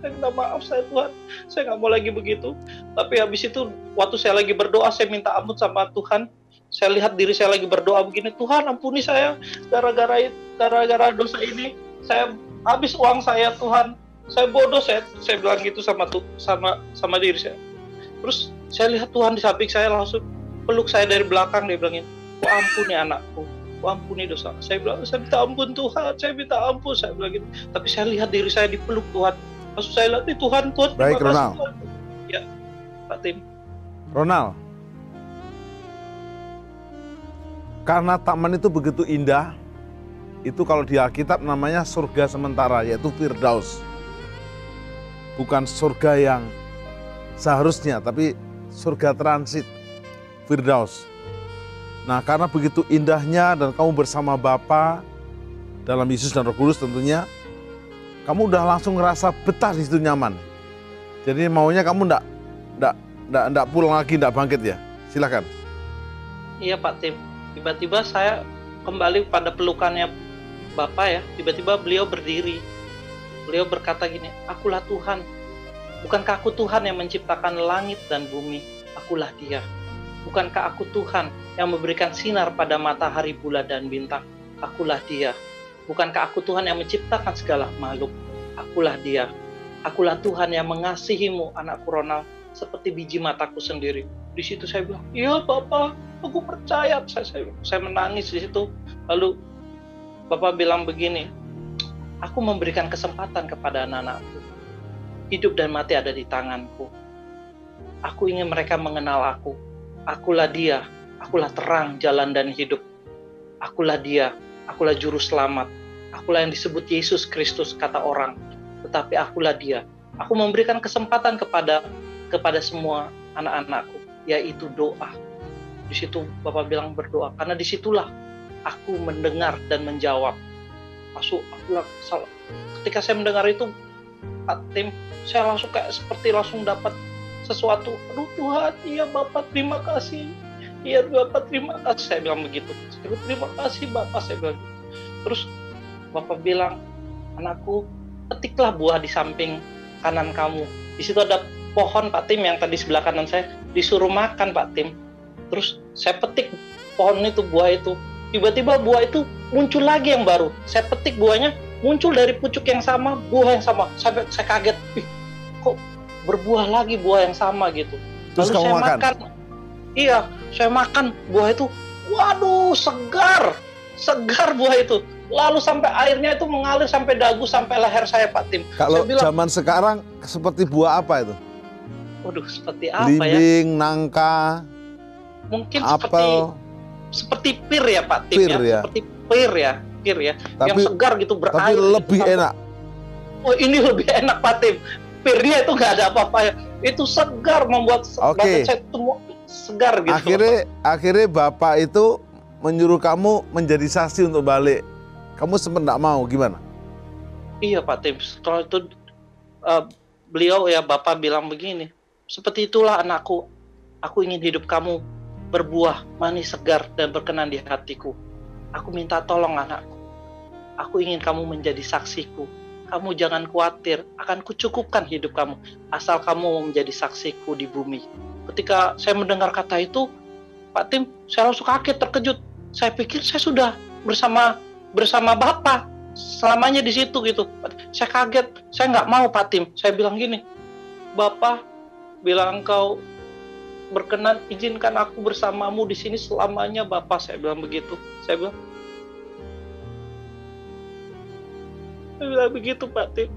minta maaf saya Tuhan, saya nggak mau lagi begitu. Tapi habis itu, waktu saya lagi berdoa, saya minta ampun sama Tuhan. Saya lihat diri saya lagi berdoa begini, Tuhan ampuni saya gara-gara dosa ini. Saya habis uang saya Tuhan. Saya bodoh, saya bilang gitu sama diri saya. Terus saya lihat Tuhan di samping saya, langsung peluk saya dari belakang, dia bilangin, ampuni anakku, ampuni dosa. Saya bilang, saya minta ampun Tuhan, saya minta ampun, saya bilang gitu. Tapi saya lihat diri saya dipeluk Tuhan. Langsung saya lihat, Tuhan, terima Baik, kasih Ronald. Tuhan. Ya, Pak Tim. Ronald, karena taman itu begitu indah, itu kalau di Alkitab namanya surga sementara, yaitu Firdaus. Bukan surga yang seharusnya, tapi surga transit, Firdaus. Nah, karena begitu indahnya dan kamu bersama Bapa dalam Yesus dan Roh Kudus tentunya, kamu udah langsung ngerasa betah di situ, nyaman. Jadi maunya kamu enggak pulang lagi, enggak bangkit ya. Silakan. Iya Pak Tim. Tiba-tiba saya kembali pada pelukannya Bapak ya. Tiba-tiba beliau berdiri. Beliau berkata gini, akulah Tuhan. Bukankah aku Tuhan yang menciptakan langit dan bumi? Akulah Dia. Bukankah aku Tuhan yang memberikan sinar pada matahari, bulan, dan bintang? Akulah Dia. Bukankah aku Tuhan yang menciptakan segala makhluk? Akulah Dia. Akulah Tuhan yang mengasihimu, anakku Ronald, seperti biji mataku sendiri. Di situ saya bilang, iya Bapak, aku percaya. Saya menangis di situ. Lalu Bapak bilang begini, aku memberikan kesempatan kepada anak-anakku. Hidup dan mati ada di tanganku. Aku ingin mereka mengenal aku. Akulah Dia, akulah terang, jalan, dan hidup. Akulah Dia, akulah juru selamat. Akulah yang disebut Yesus Kristus, kata orang. Tetapi akulah Dia. Aku memberikan kesempatan kepada semua anak-anakku, yaitu doa. Di situ Bapak bilang berdoa, karena disitulah aku mendengar dan menjawab. Ketika saya mendengar itu, Pak Tim, saya langsung kayak seperti langsung dapat sesuatu. Aduh Tuhan, iya Bapak terima kasih. Iya Bapak terima kasih. Saya bilang begitu. Terima kasih Bapak, saya bilang. Terus Bapak bilang, anakku, petiklah buah di samping kanan kamu. Di situ ada pohon Pak Tim yang tadi sebelah kanan saya, disuruh makan Pak Tim. Terus saya petik pohon itu, buah itu. Tiba-tiba buah itu muncul lagi yang baru. Saya petik buahnya, muncul dari pucuk yang sama, buah yang sama. Saya kaget, kok berbuah lagi buah yang sama gitu. Terus lalu kamu saya makan. Iya, saya makan buah itu. Waduh, segar buah itu. Lalu sampai airnya itu mengalir sampai dagu, sampai leher saya Pak Tim. Kalau saya bilang, zaman sekarang seperti buah apa itu? waduh, seperti apa Limbing, ya? nangka, Mungkin apel. seperti pir ya Pak Tim Pir, ya. Seperti pir ya. Yang segar gitu, berair. Tapi lebih gitu. enak. Oh, ini lebih enak Pak Tim. Pirnya itu nggak ada apa-apa ya. Itu segar, membuat badan saya semua segar gitu. Akhirnya Bapak itu menyuruh kamu menjadi saksi untuk balik kamu sempat nggak mau, gimana? Iya Pak Tim, setelah itu beliau ya Bapak bilang begini, seperti itulah anakku, aku ingin hidup kamu berbuah manis segar dan berkenan di hatiku. Aku minta tolong anakku, aku ingin kamu menjadi saksiku. Kamu jangan khawatir, akan kucukupkan hidup kamu, asal kamu menjadi saksiku di bumi. Ketika saya mendengar kata itu, Pak Tim, saya langsung kaget, terkejut. Saya pikir saya sudah bersama Bapak selamanya di situ gitu. Saya kaget, saya nggak mau Pak Tim. Saya bilang gini, Bapak bilang engkau berkenan, izinkan aku bersamamu di sini selamanya Bapak. Saya bilang begitu. Saya bilang begitu Pak Tim.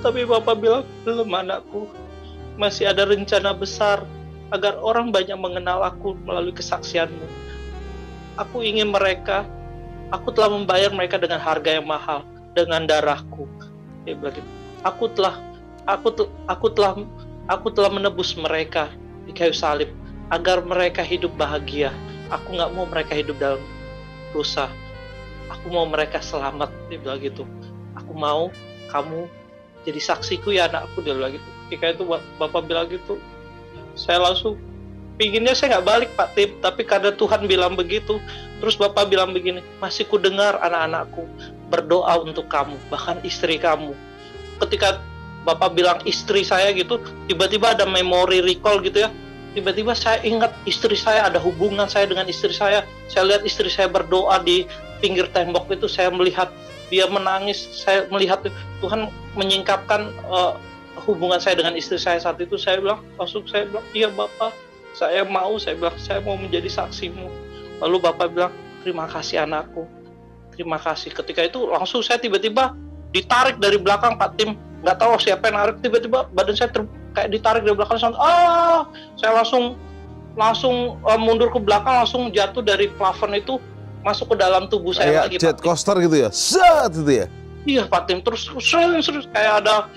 Tapi Bapak bilang, belum anakku, masih ada rencana besar agar orang banyak mengenal aku melalui kesaksianmu. Aku ingin mereka, aku telah membayar mereka dengan harga yang mahal, dengan darahku. Dia bilang gitu. Aku telah menebus mereka di kayu salib agar mereka hidup bahagia. Aku nggak mau mereka hidup dalam dosa. Aku mau mereka selamat. Dia bilang gitu. Aku mau kamu jadi saksiku ya anakku, dia bilang gitu. Ketika itu Bapak bilang gitu, saya langsung pinginnya saya nggak balik Pak Tim, tapi karena Tuhan bilang begitu, terus Bapak bilang begini, masih ku dengar anak-anakku berdoa untuk kamu, bahkan istri kamu. Ketika Bapak bilang istri saya gitu, tiba-tiba ada memori recall gitu ya, tiba-tiba saya ingat istri saya, ada hubungan saya dengan istri saya lihat istri saya berdoa di pinggir tembok itu, saya melihat dia menangis, saya melihat Tuhan menyingkapkan hubungan saya dengan istri saya saat itu. Saya bilang, iya Bapak, saya mau menjadi saksimu. Lalu Bapak bilang, terima kasih anakku, terima kasih. Ketika itu langsung saya tiba-tiba ditarik dari belakang Pak Tim, nggak tahu siapa yang narik, tiba-tiba badan saya kayak ditarik dari belakang, saya langsung mundur ke belakang, langsung jatuh dari plafon itu, masuk ke dalam tubuh saya lagi. Jet coaster gitu ya, set gitu ya. Iya Pak Tim, terus kayak ada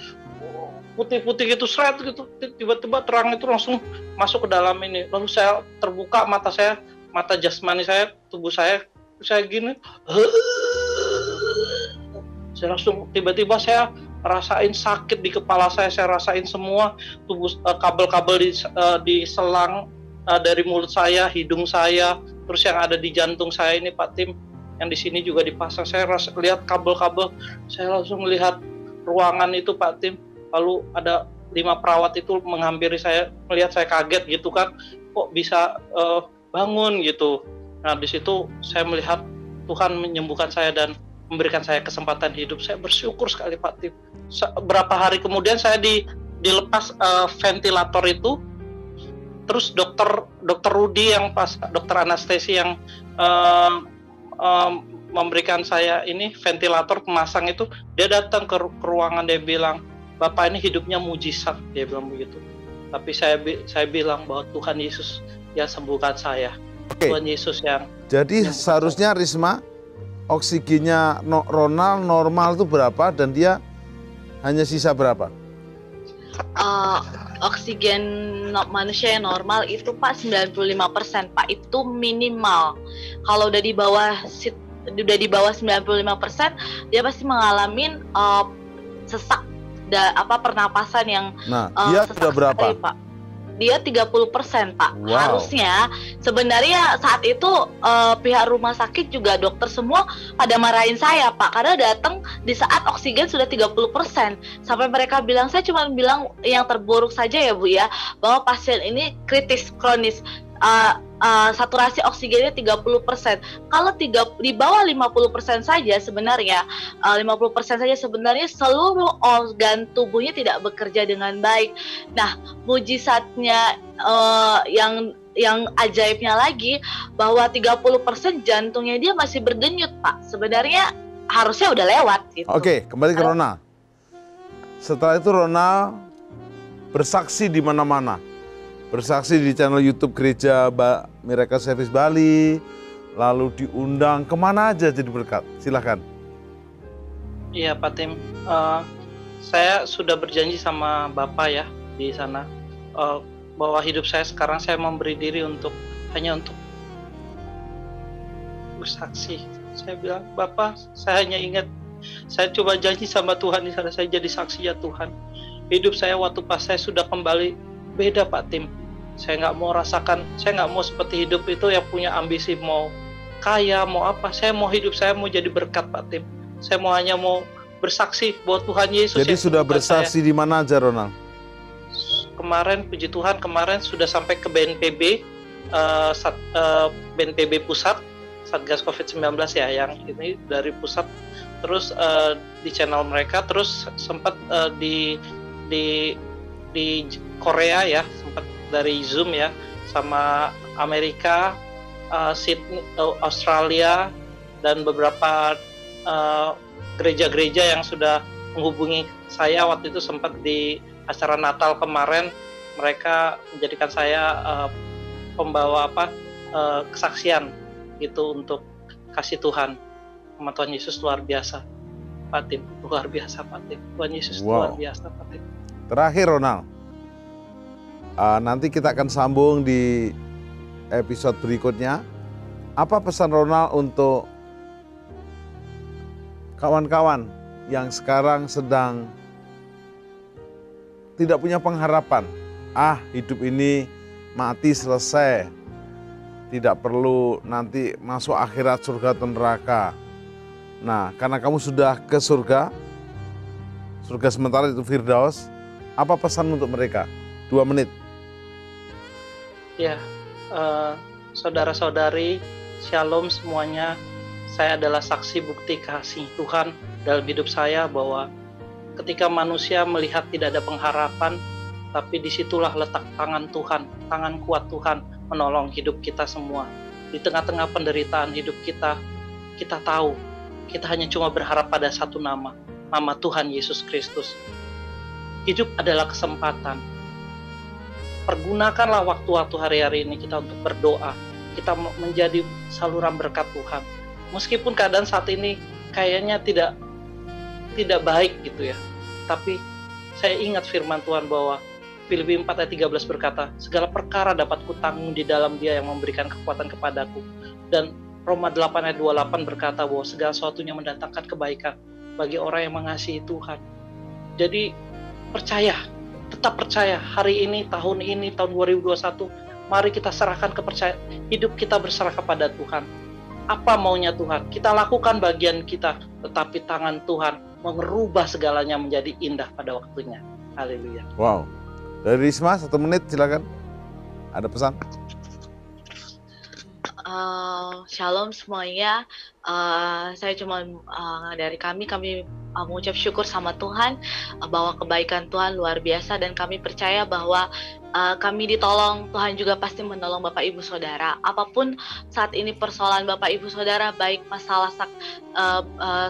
putih-putih gitu, seret gitu, tiba-tiba terang itu langsung masuk ke dalam ini. Lalu saya terbuka mata saya, mata jasmani saya, tubuh saya gini. Saya langsung tiba-tiba saya rasain sakit di kepala saya rasain semua tubuh kabel-kabel di selang dari mulut saya, hidung saya, terus yang ada di jantung saya ini Pak Tim, yang di sini juga dipasang. Saya lihat kabel-kabel, saya langsung melihat ruangan itu Pak Tim. Lalu ada 5 perawat itu menghampiri saya, melihat saya kaget gitu kan, kok bisa bangun gitu. Nah di situ saya melihat Tuhan menyembuhkan saya dan memberikan saya kesempatan hidup. Saya bersyukur sekali Pak Tim. Berapa hari kemudian saya dilepas ventilator itu, terus dokter Rudi yang dokter anestesi yang memberikan saya ini ventilator pemasang itu, dia datang ke ruangan, dia bilang, Bapak ini hidupnya mujizat, dia bilang begitu. Tapi saya bilang bahwa Tuhan Yesus yang sembuhkan saya. Oke. Tuhan Yesus yang. Jadi seharusnya Risma, oksigennya Ronald normal itu berapa dan dia hanya sisa berapa? Oksigen manusia yang normal itu Pak 95% Pak, itu minimal. Kalau udah di bawah 95% dia pasti mengalami sesak pernapasan yang dia sudah berapa? sekali, Pak. Dia 30% Pak. Wow. Harusnya sebenarnya saat itu pihak rumah sakit juga dokter semua pada marahin saya Pak, karena datang di saat oksigen sudah 30%. Sampai mereka bilang, saya cuma bilang yang terburuk saja ya Bu ya, bahwa pasien ini kritis kronis. Saturasi oksigennya 30%. Kalau di bawah 50% saja sebenarnya, 50% saja sebenarnya seluruh organ tubuhnya tidak bekerja dengan baik. Nah, mujizatnya yang ajaibnya lagi bahwa 30% jantungnya dia masih berdenyut, Pak. Sebenarnya harusnya udah lewat gitu. Oke, kembali ke Ronald. Setelah itu Ronald bersaksi di mana-mana. Bersaksi di channel YouTube Gereja Miracle Service Bali, lalu diundang kemana aja jadi berkat. Silakan. Iya Pak Tim, saya sudah berjanji sama Bapak ya di sana, bahwa hidup saya sekarang saya memberi diri hanya untuk bersaksi Saya bilang, Bapak, saya hanya ingat, saya coba janji sama Tuhan di sana, saya jadi saksi ya Tuhan. Hidup saya waktu pas saya sudah kembali beda Pak Tim. Saya nggak mau rasakan, saya nggak mau seperti hidup itu yang punya ambisi mau kaya, mau apa. Saya mau hidup saya mau jadi berkat Pak Tim. Saya hanya mau bersaksi bahwa Tuhan Yesus. Jadi sudah bersaksi di mana aja, Ronald? Kemarin puji Tuhan, kemarin sudah sampai ke BNPB, BNPB pusat, Satgas COVID-19 ya, yang ini dari pusat, terus di channel mereka, terus sempat di Korea ya, sempat dari Zoom ya, sama Amerika, Sydney, Australia, dan beberapa gereja-gereja yang sudah menghubungi saya waktu itu. Sempat di acara Natal kemarin, mereka menjadikan saya pembawa kesaksian gitu untuk kasih Tuhan. Sama Tuhan Yesus luar biasa, Pak Tim, luar biasa Pak Tim. Tuhan Yesus luar biasa Pak Tim. Terakhir Ronald, nanti kita akan sambung di episode berikutnya. Apa pesan Ronald untuk kawan-kawan yang sekarang sedang tidak punya pengharapan? Hidup ini mati selesai, tidak perlu nanti masuk akhirat surga atau neraka. Nah, karena kamu sudah ke surga sementara itu Firdaus, apa pesan untuk mereka? 2 menit. Ya, saudara-saudari, shalom semuanya. Saya adalah saksi bukti kasih Tuhan dalam hidup saya, bahwa ketika manusia melihat tidak ada pengharapan, tapi disitulah letak tangan Tuhan, tangan kuat Tuhan menolong hidup kita semua. Di tengah-tengah penderitaan hidup kita, kita tahu kita hanya cuma berharap pada satu nama Tuhan Yesus Kristus. Hidup adalah kesempatan. Pergunakanlah waktu-waktu hari-hari ini kita untuk berdoa. Kita menjadi saluran berkat Tuhan. Meskipun keadaan saat ini kayaknya tidak baik gitu ya. Tapi saya ingat firman Tuhan bahwa Filipi 4 ayat 13 berkata, segala perkara dapat kutanggung di dalam Dia yang memberikan kekuatan kepadaku. Dan Roma 8 ayat 28 berkata bahwa segala sesuatunya mendatangkan kebaikan bagi orang yang mengasihi Tuhan. Jadi percaya, tetap percaya. Hari ini, tahun 2021, mari kita serahkan kepercayaan. Hidup kita berserah kepada Tuhan. Apa maunya Tuhan? Kita lakukan bagian kita, tetapi tangan Tuhan merubah segalanya menjadi indah pada waktunya. Haleluya. Wow. Dari Risma 1 menit silakan. Ada pesan? Shalom semuanya. Saya cuma dari kami mengucap syukur sama Tuhan bahwa kebaikan Tuhan luar biasa, dan kami percaya bahwa kami ditolong. Tuhan juga pasti menolong Bapak Ibu Saudara. Apapun saat ini persoalan Bapak Ibu Saudara, baik masalah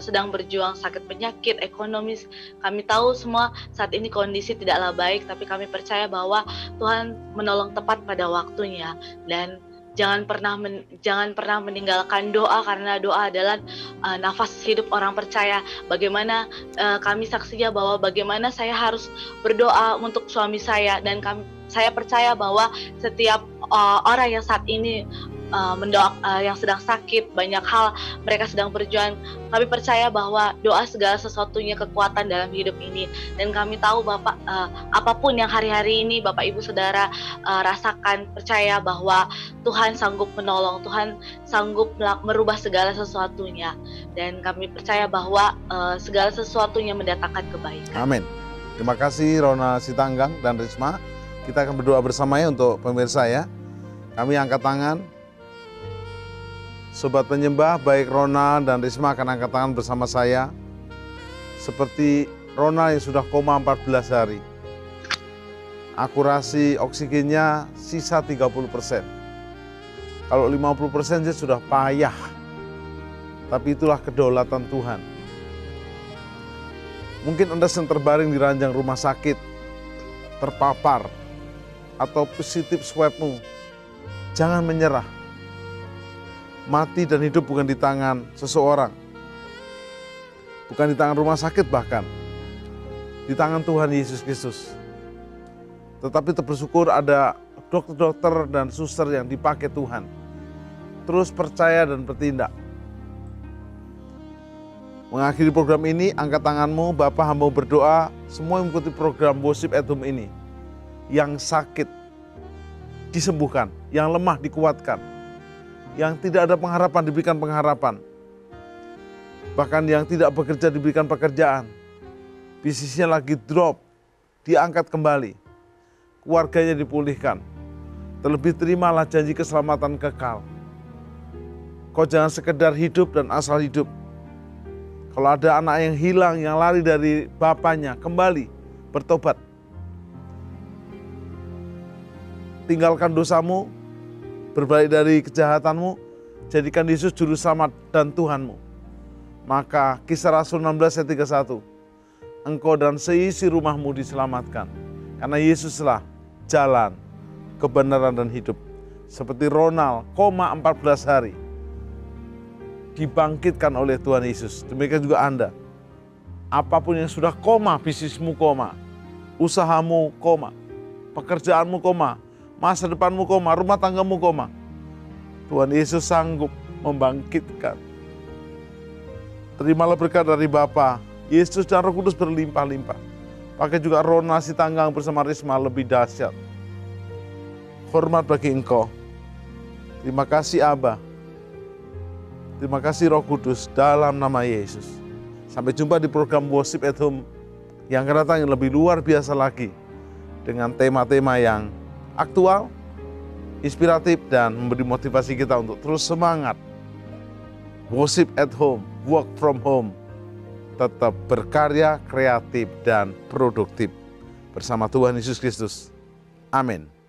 sedang berjuang sakit penyakit, ekonomis, kami tahu semua saat ini kondisi tidaklah baik, tapi kami percaya bahwa Tuhan menolong tepat pada waktunya. Dan jangan pernah meninggalkan doa, karena doa adalah nafas hidup orang percaya. Bagaimana kami saksinya bahwa bagaimana saya harus berdoa untuk suami saya, dan saya percaya bahwa setiap orang yang saat ini yang sedang sakit, banyak hal mereka sedang berjuang. Kami percaya bahwa doa segala sesuatunya kekuatan dalam hidup ini, dan kami tahu Bapak, apapun yang hari-hari ini Bapak Ibu Saudara rasakan, percaya bahwa Tuhan sanggup menolong, Tuhan sanggup merubah segala sesuatunya, dan kami percaya bahwa segala sesuatunya mendatangkan kebaikan. Amin. Terima kasih Ronald Sitanggang dan Risma. Kita akan berdoa bersama ya untuk pemirsa ya. Kami angkat tangan. Sobat penyembah, baik Ronald dan Risma akan angkat tangan bersama saya. Seperti Ronald yang sudah koma 14 hari. Akurasi oksigennya sisa 30%. Kalau 50% dia sudah payah. Tapi itulah kedaulatan Tuhan. Mungkin Anda sedang terbaring di ranjang rumah sakit, terpapar, atau positif swabmu. Jangan menyerah. Mati dan hidup bukan di tangan seseorang. Bukan di tangan rumah sakit bahkan. Di tangan Tuhan Yesus Kristus. Tetapi bersyukur ada dokter-dokter dan suster yang dipakai Tuhan. Terus percaya dan bertindak. Mengakhiri program ini, angkat tanganmu, Bapak hamba berdoa, semua yang mengikuti program Worship at Home ini, yang sakit disembuhkan, yang lemah dikuatkan, yang tidak ada pengharapan diberikan pengharapan, bahkan yang tidak bekerja diberikan pekerjaan, bisnisnya lagi drop, diangkat kembali, keluarganya dipulihkan. Terlebih terimalah janji keselamatan kekal. Kau jangan sekedar hidup dan asal hidup. Kalau ada anak yang hilang, yang lari dari bapaknya, kembali, bertobat. Tinggalkan dosamu, berbalik dari kejahatanmu, jadikan Yesus juru selamat dan Tuhanmu. Maka Kisah Rasul 16 ayat 31, engkau dan seisi rumahmu diselamatkan. Karena Yesuslah jalan, kebenaran dan hidup. Seperti Ronald, 14 hari. Dibangkitkan oleh Tuhan Yesus. Demikian juga Anda. Apapun yang sudah koma, bisnismu koma, usahamu koma, pekerjaanmu koma, masa depanmu koma, rumah tanggamu koma. Tuhan Yesus sanggup membangkitkan. Terimalah berkat dari Bapa, Yesus dan Roh Kudus berlimpah-limpah. Pakai juga Ronald Sitanggang bersama Risma lebih dahsyat. Hormat bagi Engkau. Terima kasih Aba. Terima kasih Roh Kudus dalam nama Yesus. Sampai jumpa di program Worship at Home yang akan datang yang lebih luar biasa lagi. Dengan tema-tema yang aktual, inspiratif, dan memberi motivasi kita untuk terus semangat. Worship at Home, work from home. Tetap berkarya, kreatif, dan produktif. Bersama Tuhan Yesus Kristus. Amin.